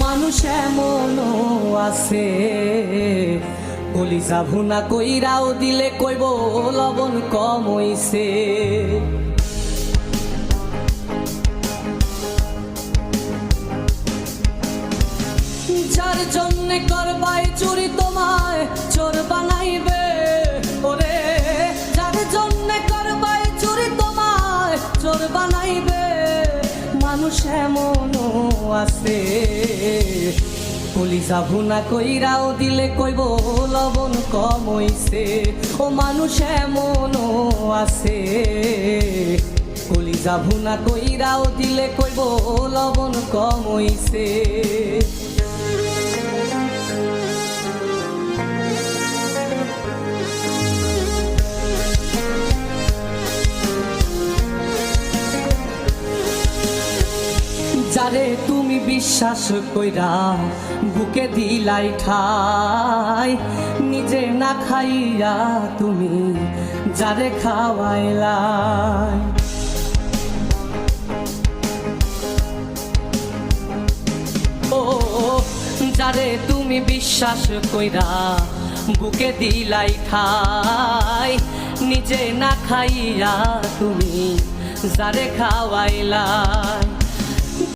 মানুষ এমনও আছে কলিজা ভুনা কইরাও দিলে কইব লবণ কম হইছে। যার জন্যে করবাই চুরি তোমায় চোর বানাইবে, ওরে যার জন্যে করবাই চুরি তোমায় চোর বানাইবে। মানুষ এমনও আছে কলিজা ভুনা কইরাও দিলে কইব লবণ কম হইছে। ও মানুষ এমনও আছে কলিজা ভুনা কইরাও দিলে কইব লবণ কম হইছে। যারে তুমি বিশ্বাস কইরা বুকে দিলাই ঠাই, নিজে না খাইয়া তুমি যারে খাওয়াইলাই। ও যারে তুমি বিশ্বাস কইরা বুকে দিলাই ঠাই, নিজে না খাইয়া তুমি যারে খাওয়াইলাই।